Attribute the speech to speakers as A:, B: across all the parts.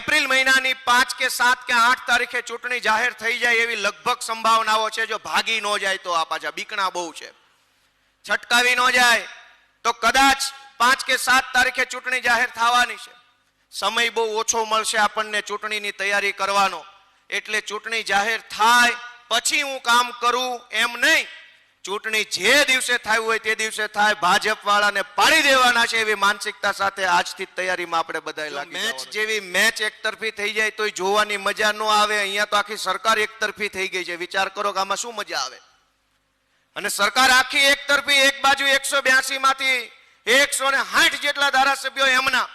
A: April મહિનાની 5 કે 7 કે 8 તારીખે ચૂંટણી જાહેર થઈ જાય એવી લગભગ સંભાવનાઓ છે। જો ભાગી ન જાય તો આ પાછા બીકણા બહુ છે, છટકાવી ન જાય તો કદાચ 5 કે 7 તારીખે ચૂંટણી જાહેર થવાની છે। સમય બહુ ઓછો મળશે આપણને ચૂંટણીની તૈયારી કરવાનો, એટલે ચૂંટણી જાહેર થાય પછી હું કામ કરું એમ નહીં। ચૂંટણી જે દિવસે થાય હોય તે દિવસે થાય, ભાજપ વાળાને પાડી દેવાના છે એવી માનસિકતા સાથે આજથી તૈયારીમાં આપણે બધા લાગી જવાનું। મેચ જેવી મેચ એકતરફી થઈ જાય તોય જોવાની મજા ન આવે। અહીંયા તો આખી સરકાર એકતરફી થઈ ગઈ છે, વિચાર કરો કે આમાં શું મજા આવે। અને સરકાર આખી એકતરફી, એક બાજુ 182 માંથી 160 જેટલા ધારાસભ્યો એમના,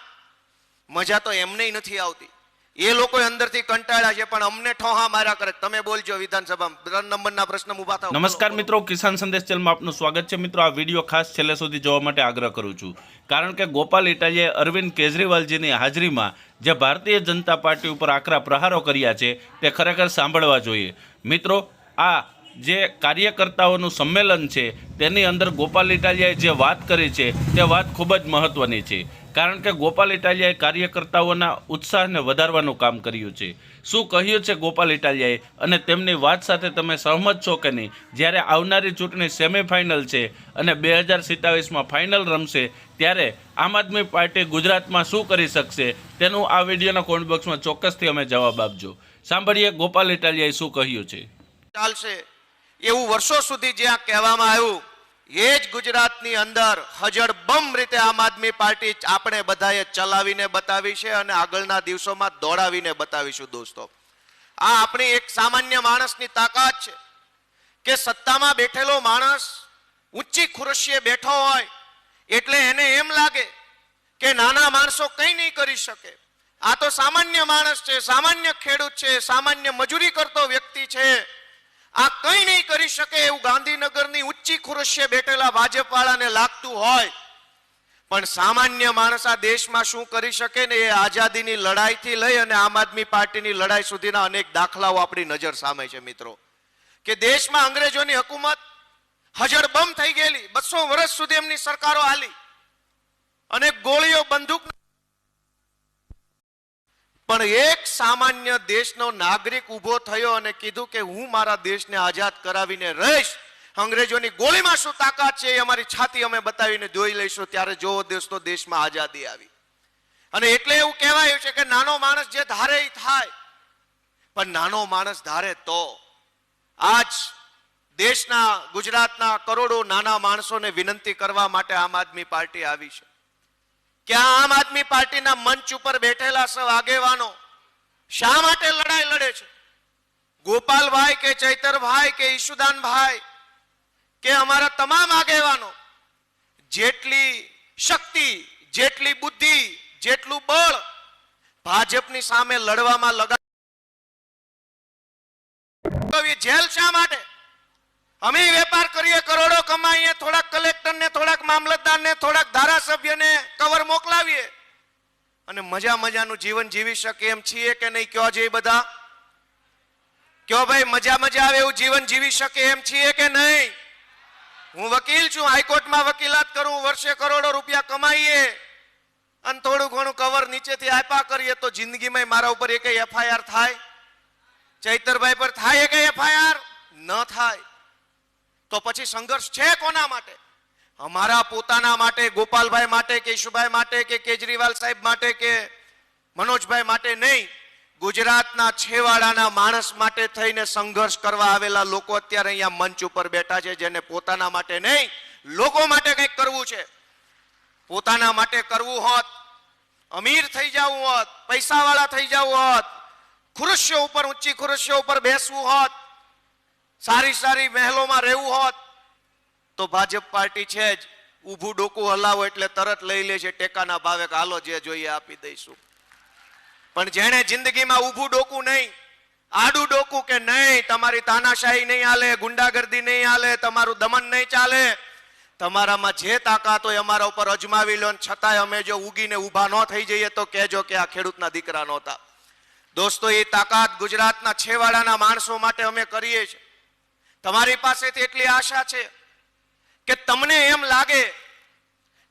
A: મજા તો એમને નથી આવતી। એ લોકો અંદરથી કંટાળ્યા છે પણ અમને ઠોહા માર્યા કરે। તમે બોલજો વિધાનસભામાં 3 નંબરના પ્રશ્ન ઊભા થાવ।
B: નમસ્કાર મિત્રો, કિસાન સંદેશ ચેનલમાં આપનું સ્વાગત છે। મિત્રો, આ વિડીયો ખાસ છેલ્લે સુધી જોવા માટે આગ્રહ કરું છું, કારણ કે ગોપાલ ઇટાલિયાએ અરવિંદ કેજરીવાલજીની હાજરીમાં જે ભારતીય જનતા પાર્ટી ઉપર આકરા પ્રહારો કર્યા છે તે ખરેખર સાંભળવા જોઈએ। મિત્રો, આ જે કાર્યકર્તાઓનું સંમેલન છે તેની અંદર ગોપાલ ઇટાલિયાએ જે વાત કરી છે તે વાત ખૂબ જ મહત્વની છે, કારણ કે ગોપાલ ઇટાલિયાએ કાર્યકર્તાઓના ઉત્સાહને વધારવાનું કામ કર્યું છે। શું કહ્યું છે ગોપાલ ઇટાલિયાએ અને તેમની વાત સાથે તમે સહમત છો કે નહીં? જ્યારે આવનારી ચૂંટણી સેમીફાઇનલ છે અને 2027માં ફાઇનલ રમશે, ત્યારે આમ આદમી પાર્ટી ગુજરાતમાં શું કરી શકશે તેનું આ વિડીયોના કોમેન્ટ બોક્સમાં ચોક્કસથી અમે જવાબ આપજો। સાંભળીએ ગોપાલ ઇટાલિયાએ શું કહ્યું છે।
A: ચાલશે એવું વર્ષો સુધી જ્યાં કહેવામાં આવ્યું એ જ ગુજરાતની અંદર હજળબમ રીતે આમ આદમી પાર્ટી આપણે બધાએ ચલાવીને બતાવી છે અને આગળના દિવસોમાં દોડાવીને બતાવીશું। દોસ્તો, આ આપણી એક સામાન્ય માણસની તાકાત છે કે સત્તામાં બેઠેલો માણસ ઊંચી ખુરશીએ બેઠો હોય એટલે એને એમ લાગે કે નાના માણસો કંઈ નહીં કરી શકે। આ તો સામાન્ય માણસ છે, સામાન્ય ખેડૂત છે, સામાન્ય મજૂરી કરતો વ્યક્તિ છે, આ કંઈ નહીં કરી શકે એવું ગાંધીનગરની ઊંચી ખુરશીએ બેઠેલા ભાજપ વાળાને લાગતું હોય, પણ સામાન્ય માણસ આ દેશમાં શું કરી શકે ને એ આઝાદીની લડાઈથી લઈ અને આમ આદમી પાર્ટીની લડાઈ સુધીના અનેક દાખલાઓ આપણી નજર સામે છે। મિત્રો, કે દેશમાં અંગ્રેજોની હુકુમત હજળબમ થઈ ગયેલી, 200 વર્ષ સુધી એમની સરકારો હાલી અને ગોળીઓ બંદૂક, પણ એક સામાન્ય દેશનો નાગરિક ઊભો થયો અને કીધું કે હું મારા દેશને આઝાદ કરાવીને રહીશ, અંગ્રેજોની ગોળીમાં શું તાકાત છે એ અમારી છાતી અમે બતાવીને જોઈ લઈશું। ત્યારે જોવો દોસ્તો, દેશમાં આઝાદી આવી। અને એટલે એવું કહેવાયું છે કે નાનો માણસ જે ધારે એ થાય, પણ નાનો માણસ ધારે તો આજ દેશના ગુજરાતના કરોડો નાના માણસોને વિનંતી કરવા માટે આમ આદમી પાર્ટી આવી છે। કે આમ આદમી પાર્ટીના મંચ ઉપર બેઠેલા સૌ આગેવાનો શા માટે લડાઈ લડે છે? ગોપાલભાઈ કે ચૈતરભાઈ કે ઈશુદાનભાઈ કે અમારા તમામ આગેવાનો જેટલી શક્તિ, જેટલી બુદ્ધિ, જેટલું બળ ભાજપની સામે લડવામાં લગાવી, જેલ શા માટે? અમે વેપાર કરીએ, કરોડો કમાઈએ, થોડાક કલેક્ટરને, થોડાક મામલતદારને, થોડાક ધારાસભ્યને કવર મોકલાવીએ અને મજાનું જીવન જીવી શકે એમ છીએ કે નહીં? કયો છે બધા? કયો ભાઈ, મજા આવે એવું જીવન જીવી શકે એમ છીએ કે નહીં? હું વકીલ છું, હાઈકોર્ટમાં વકીલાત કરું, વર્ષે કરોડો રૂપિયા કમાઈએ અને થોડું ઘણું કવર નીચેથી આપ્યા કરીએ તો જિંદગીમાં મારા ઉપર એક એફઆઈઆર થાય? ચૈતરભાઈ પર થાય કે એફઆઈઆર? ન થાય। તો પછી સંઘર્ષ છે કોના માટે? અમારા પોતાના માટે, ગોપાલભાઈ માટે કે ઈશુભાઈ માટે કે કેજરીવાલ સાહેબ માટે કે મનોજભાઈ માટે નહીં, ગુજરાતના છેવાડાના માણસ માટે થઈને સંઘર્ષ કરવા આવેલા લોકો અત્યારે અહીંયા મંચ ઉપર બેઠા છે, જેને પોતાના માટે નહીં, લોકો માટે કંઈક કરવું છે। પોતાના માટે કરવું હોત, અમીર થઈ જવું હોત, પૈસાવાળા થઈ જવું હોત, ખુરશીઓ ઉપર, ઊંચી ખુરશીઓ ઉપર બેસવું હોત, સારી મહેલોમાં રહેવું હોત, તો ભાજપ પાર્ટી છે જ ઊભું ડોકું હલાવો એટલે તરત લઈ લે છે ટેકાના ભાવે કે હાલો જે જોઈએ આપી દઈશું। પણ જેણે જિંદગીમાં ઊભું ડોકું નહીં, આડું ડોકું કે નહીં, તમારી તાનાશાહી નહીં હાલે, ગુંડાગર્દી નહીં હાલે, તમારું દમન નહીં ચાલે, તમારામાં જે તાકાત હોય અમારા ઉપર અજમાવી લો, છતાંય અમે જો ઉગીને ઊભા ન થઈ જઈએ તો કહેજો કે આ ખેડૂતના દીકરા નહોતા। દોસ્તો, એ તાકાત ગુજરાતના છેવાડાના માણસો માટે અમે કરીએ છીએ। તમારી પાસેથી એટલી આશા છે કે તમને એમ લાગે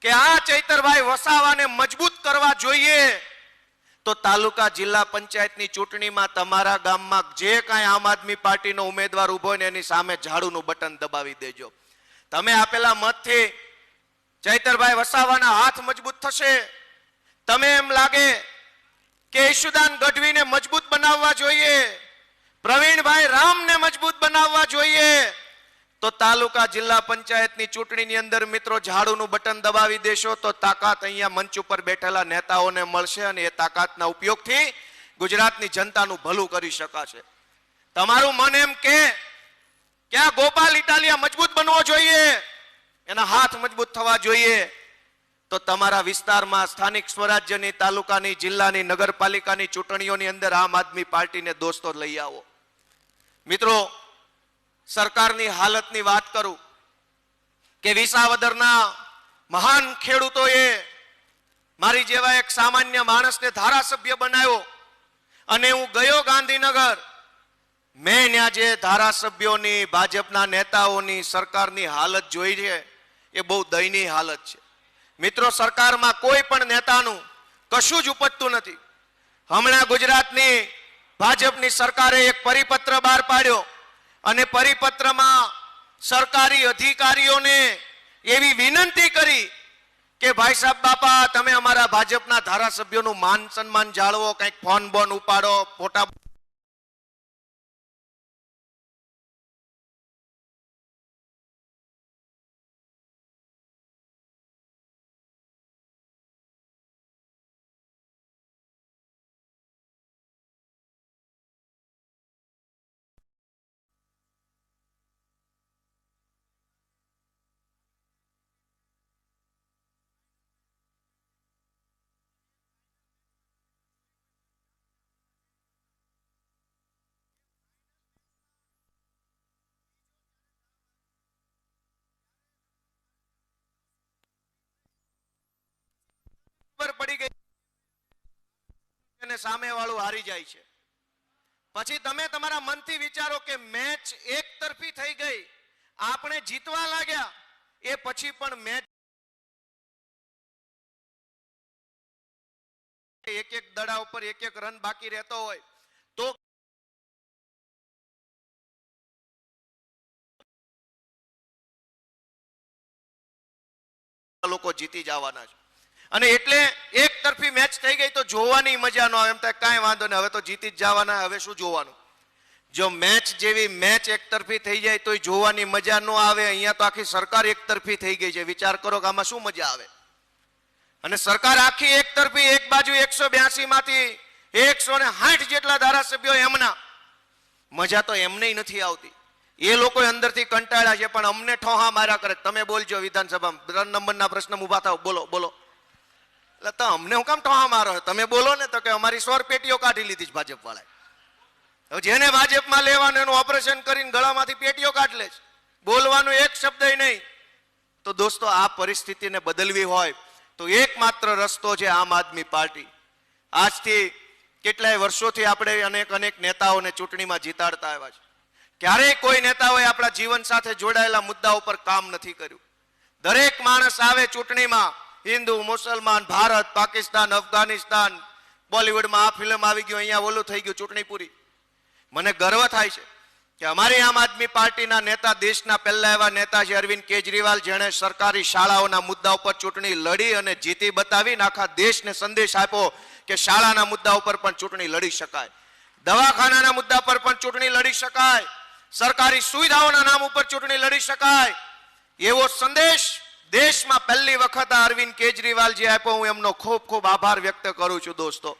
A: કે આ ચૈતરભાઈ વસાવાને મજબૂત કરવા જોઈએ, તો તાલુકા જિલ્લા પંચાયતની ચૂંટણીમાં તમારા ગામમાં જે કાંઈ આમ આદમી પાર્ટીનો ઉમેદવાર ઉભો હોય ને એની સામે ઝાડુનું બટન દબાવી દેજો. તમે આપેલા મતથી ચૈતરભાઈ વસાવાના હાથ મજબૂત થશે. તમે એમ લાગે કે ઈશુદાન ગઢવીને મજબૂત બનાવવા જોઈએ, પ્રવીણભાઈ રામને મજબૂત બનાવવા જોઈએ, તો તાલુકા જિલ્લા પંચાયતની ચૂંટણીની અંદર મિત્રો ઝાડુનું બટન દબાવી દેશો તો તાકાત અહીંયા મંચ ઉપર બેઠેલા નેતાઓને મળશે અને એ તાકાતના ઉપયોગથી ગુજરાતની જનતાનું ભલું કરી શકાશે. તમારું મન એમ કે આ ગોપાલ ઇટાલિયા મજબૂત બનવો જોઈએ, એના હાથ મજબૂત થવા જોઈએ, તો તમારા વિસ્તારમાં સ્થાનિક સ્વરાજ્યની, તાલુકાની, જિલ્લાની, નગરપાલિકાની ચૂંટણીઓની અંદર આમ આદમી પાર્ટીને દોસ્તો લઈ આવો. મિત્રો, સરકારની હાલતની વાત કરું કે વિસાવદરના મહાન ખેડૂતોએ મારી જેવા એક સામાન્ય માણસને ધારાસભ્ય બનાવ્યો અને હું ગયો ગાંધીનગર. મેં ત્યાં જે ધારાસભ્યોની, ભાજપના નેતાઓની, સરકારની હાલત જોઈ છે એ બહુ દયનીય હાલત છે. મિત્રો, સરકારમાં કોઈ પણ નેતાનું કશું જ ઉપજતું નથી. હમણાં ગુજરાતની ભાજપની સરકારે એક પરિપત્ર બહાર પાડ્યો અને પરિપત્રમાં સરકારી અધિકારીઓને એવી વિનંતી કરી કે ભાઈ સાહેબ બાપા, તમે અમારા ભાજપના ધારાસભ્યોનું માન સન્માન જાળવો, કંઈક ફોન બોન ઉપાડો, ફોટા પડી ગઈ અને સામે વાળું હારી જાય છે. પછી તમે તમારા મનથી વિચારો કે મેચ એક તરફી થઈ ગઈ, આપણે જીતવા લાગ્યા, એ પછી પણ મેચ એક એક દડા ઉપર એક એક રન બાકી રહેતો હોય તો લોકો જીતી જવાના છે. અને એટલે એક તરફી મેચ થઈ ગઈ તો જોવાની મજા ન આવે. એમ થાય કાંઈ વાંધો નહીં, હવે તો જીતી જ જવાના, હવે શું જોવાનું. જો મેચ જેવી મેચ એક તરફી થઈ જાય તો જોવાની મજા ન આવે. અહીંયા તો આખી સરકાર એક તરફી થઈ ગઈ છે. વિચાર કરો કે આમાં શું મજા આવે. અને સરકાર આખી એક તરફી, એક બાજુ 182 માંથી 160 જેટલા ધારાસભ્યો એમના, મજા તો એમને નથી આવતી. એ લોકો અંદરથી કંટાળ્યા છે પણ અમને ઠોહા માર્યા કરે. તમે બોલજો વિધાનસભામાં 3 નંબરના પ્રશ્ન ઉભા થાવ, બોલો બોલો. એટલે તો અમને હું કામ ઠોહા મારો, તમે બોલો ને. તો કે અમારી 100 પેટીઓ કાઢી લીધી છે ભાજપ વાળાએ. હવે જેને ભાજપમાં લેવાનું એનું ઓપરેશન કરીને ગળામાંથી પેટીઓ કાઢ લે છે, બોલવાનું એક શબ્દ નહીં. તો દોસ્તો, આ પરિસ્થિતિને બદલવી હોય તો એકમાત્ર રસ્તો છે આમ આદમી પાર્ટી. આજથી કેટલાય વર્ષોથી આપણે અનેક નેતાઓને ચૂંટણીમાં જીતાડતા આવ્યા છે. ક્યારેય કોઈ નેતાઓએ આપણા જીવન સાથે જોડાયેલા મુદ્દા ઉપર કામ નથી કર્યું. દરેક માણસ આવે ચૂંટણીમાં, હિન્દુ, મુસલમાન, ભારત, પાકિસ્તાન, અફઘાનિસ્તાન, બોલિવૂડમાં આ ફિલ્મ આવી ગયું, અહીંયા ઓલું થઈ ગયું, ચૂંટણી પૂરી. મને ગર્વ થાય છે કે અમારી આમ આદમી પાર્ટીના નેતા, દેશના પહેલા એવા નેતા છે અરવિંદ કેજરીવાલ, જેણે સરકારી શાળાઓના મુદ્દા ઉપર ચૂંટણી લડી અને જીતી બતાવીને આખા દેશને સંદેશ આપ્યો કે શાળાના મુદ્દા ઉપર પણ ચૂંટણી લડી શકાય, દવાખાનાના મુદ્દા પર પણ ચૂંટણી લડી શકાય, સરકારી સુવિધાઓના નામ ઉપર ચૂંટણી લડી શકાય. એવો સંદેશ દેશમાં પહેલી વખત અરવિંદ કેજરીવાલજી આપ્યો. હું એમનો ખૂબ ખૂબ આભાર વ્યક્ત કરું છું દોસ્તો.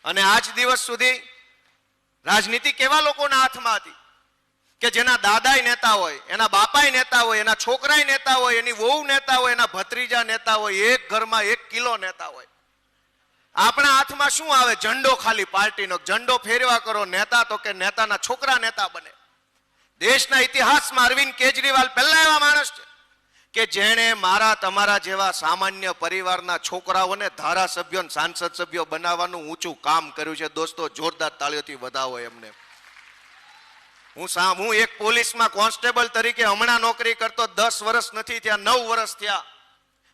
A: અને આજ દિવસ સુધી રાજનીતિ કેવા લોકોના હાથમાં હતી કે જેના દાદાય નેતા હોય, એના બાપાય નેતા હોય, એના છોકરાય નેતા હોય, એની વહુ નેતા હોય, એના ભત્રીજા નેતા હોય, એક ઘરમાં 1 કિલો નેતા હોય. આપણા હાથમાં શું આવે? ઝંડો, ખાલી પાર્ટીનો ઝંડો ફેરવા કરો. નેતા તો કે નેતાના છોકરા નેતા બને. દેશના ઇતિહાસમાં અરવિંદ કેજરીવાલ પહેલા એવા માણસ છે કે જેણે મારા તમારા જેવા સામાન્ય પરિવારના છોકરાઓને ધારાસભ્યો, સાંસદ સભ્યો બનાવવાનું ઊંચું કામ કર્યું છે. દોસ્તો, જોરદાર તાળીઓથી વધાવો એમને. હું એક પોલીસમાં કોન્સ્ટેબલ તરીકે હમણાં નોકરી કરતો, 10 વર્ષ નથી થયા, 9 વર્ષ થયા.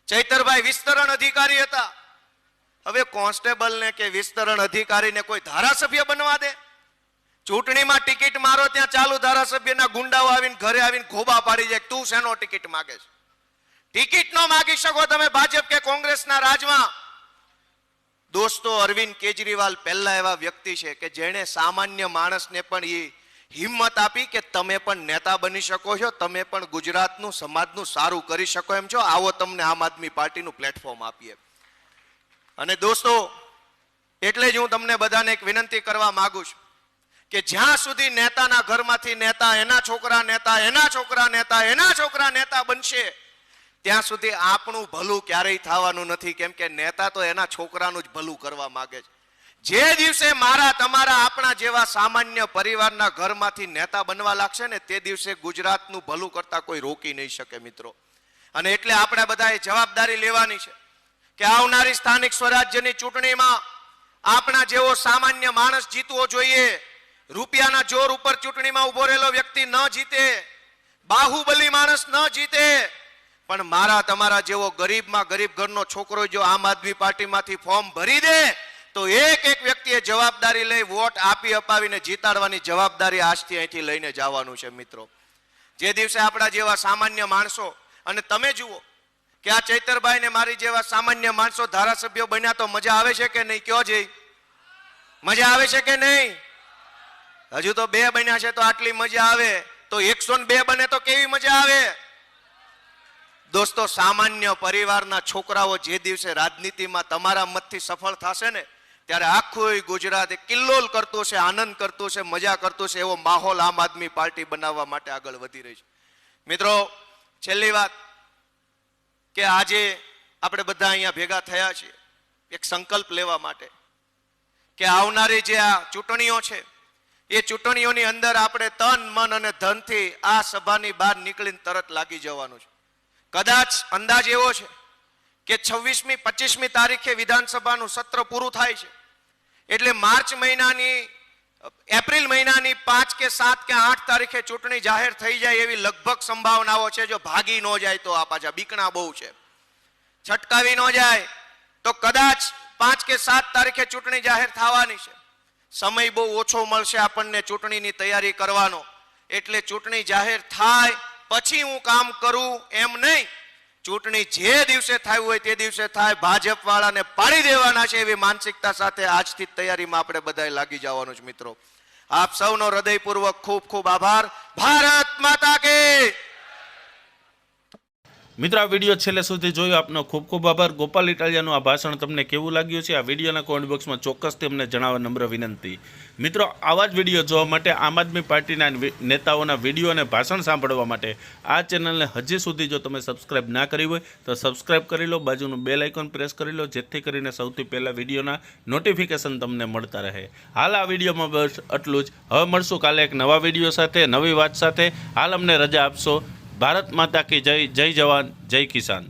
A: ચૈતરભાઈ વિસ્તરણ અધિકારી હતા. હવે કોન્સ્ટેબલને કે વિસ્તરણ અધિકારીને કોઈ ધારાસભ્ય બનવા દે? ચૂંટણીમાં ટિકિટ મારો ત્યાં ચાલુ ધારાસભ્યના ગુંડાઓ આવીને ઘરે આવીને ખોબા પાડી જાય, તું શેનો ટિકિટ માગે છે? ટિકિટ ન માગી શકો તમે ભાજપ કે કોંગ્રેસના રાજમાં. દોસ્તો, અરવિંદ કેજરીવાલ પહેલા એવા વ્યક્તિ છે કે જેણે સામાન્ય માણસને પણ એ હિંમત આપી કે તમે પણ નેતા બની શકો છો, તમે પણ ગુજરાતનું સમાજનું સારું કરી શકો એમ છો, આવો તમને આમ આદમી પાર્ટીનું પ્લેટફોર્મ આપીએ. અને દોસ્તો, એટલે જ હું તમને બધાને એક વિનંતી કરવા માંગુ છું કે જ્યાં સુધી નેતાના ઘરમાંથી નેતા, એના છોકરા નેતા, એના છોકરા નેતા, એના છોકરા નેતા બનશે, ત્યાં સુધી આપણું ભલું ક્યારેય થવાનું નથી. કેમ કે નેતા તો એના છોકરાનું જ ભલું કરવા માંગે છે. જે દિવસે મારા, તમારા, આપણા જેવા સામાન્ય પરિવારના ઘરમાંથી નેતા બનવા લાગશે ને, તે દિવસે ગુજરાતનું ભલું કરતા કોઈ રોકી નહીં શકે મિત્રો. અને એટલે આપણે બધાએ જવાબદારી લેવાની છે કે આવનારી સ્થાનિક સ્વરાજ્યની ચૂંટણીમાં આપણા જેવો સામાન્ય માણસ જીતવો જોઈએ. રૂપિયાના જોર ઉપર ચૂંટણીમાં ઉભો રહેલો વ્યક્તિ ન જીતે, બાહુબલી માણસ ન જીતે, પણ મારા તમારા જેવો ગરીબમાં ગરીબ ઘરનો છોકરો જો આમ આદમી પાર્ટીમાંથી ફોર્મ ભરી દે તો એક એક વ્યક્તિએ જવાબદારી લઈ વોટ આપી અપાવીને જીતાડવાની જવાબદારી આજથી અહીંથી લઈને જવાનું છે મિત્રો. જે દિવસે આપણા જેવા સામાન્ય માણસો, અને તમે જુઓ કે આ ચૈતરભાઈ ને મારી જેવા સામાન્ય માણસો ધારાસભ્યો બન્યા તો મજા આવે છે કે નહીં? કયો જઈ મજા આવે છે કે નહીં? હજુ તો 2 બન્યા છે તો આટલી મજા આવે, તો 102 બને તો કેવી મજા આવે? દોસ્તો, સામાન્ય પરિવારના છોકરાઓ જે દિવસે રાજનીતિમાં તમારા મતથી સફળ થશે ને, ત્યારે આખું ગુજરાત કિલ્લોલ કરતું છે, આનંદ કરતું છે, મજા કરતું છે, એવો માહોલ આમ આદમી પાર્ટી બનાવવા માટે આગળ વધી રહી છે. મિત્રો, છેલ્લી વાત કે આજે આપણે બધા અહીંયા ભેગા થયા છીએ એક સંકલ્પ લેવા માટે કે આવનારી જે આ ચૂંટણીઓ છે, એ ચૂંટણીઓની અંદર આપણે તન, મન અને ધનથી આ સભાની બહાર નીકળીને તરત લાગી જવાનું છે. કદાચ અંદાજ એવો છે કે 26મી 25મી તારીખે વિધાનસભાનું સત્ર પૂરું થાય છે, એટલે માર્ચ મહિનાની, એપ્રિલ મહિનાની 5 કે 7 કે 8 તારીખે ચૂંટણી જાહેર થઈ જાય એવી લગભગ સંભાવનાઓ છે. જો ભાગી ન જાય તો, આ પાછા બીકણા બહુ છે, છટકાવી ન જાય તો કદાચ 5 કે 7 તારીખે ચૂંટણી જાહેર થવાની છે. સમય બહુ ઓછો મળશે આપણને ચૂંટણીની તૈયારી કરવાનો, એટલે ચૂંટણી જાહેર થાય પછી હું કામ કરું એમ નહીં. ચૂંટણી જે દિવસે થાય હોય તે દિવસે થાય, ભાજપ વાળાને પાડી દેવાના છે એવી માનસિકતા સાથે આજથી તૈયારીમાં આપણે બધાએ લાગી જવાનું છે મિત્રો. આપ સૌનો હૃદયપૂર્વક ખૂબ ખૂબ આભાર. ભારત માતા કી.
B: મિત્રો, આ વિડીયો છેલ્લે સુધી જોયો આપનો ખૂબ ખૂબ આભાર. ગોપાલ ઇટાલિયાનું આ ભાષણ તમને કેવું લાગ્યું છે? આ વિડીયોના કોમેન્ટ બોક્સમાં ચોક્કસથી અમને જણાવવા નમ્ર વિનંતી. મિત્રો, આવા જ વિડીયો જોવા માટે, આમ આદમી પાર્ટીના નેતાઓના વિડીયો અને ભાષણ સાંભળવા માટે આ ચેનલને હજી સુધી જો તમે સબસ્ક્રાઇબ ના કરી હોય તો સબસ્ક્રાઇબ કરી લો, બાજુનું બેલ આઇકોન પ્રેસ કરી લો, જેથી કરીને સૌથી પહેલાં વિડીયોના નોટિફિકેશન તમને મળતા રહે. હાલ આ વિડીયોમાં બસ આટલું જ. હવે મળશું કાલે એક નવા વિડીયો સાથે, નવી વાત સાથે. હાલ અમને રજા આપશો. ભારત માતા કી જય. જય જવાન, જય કિસાન.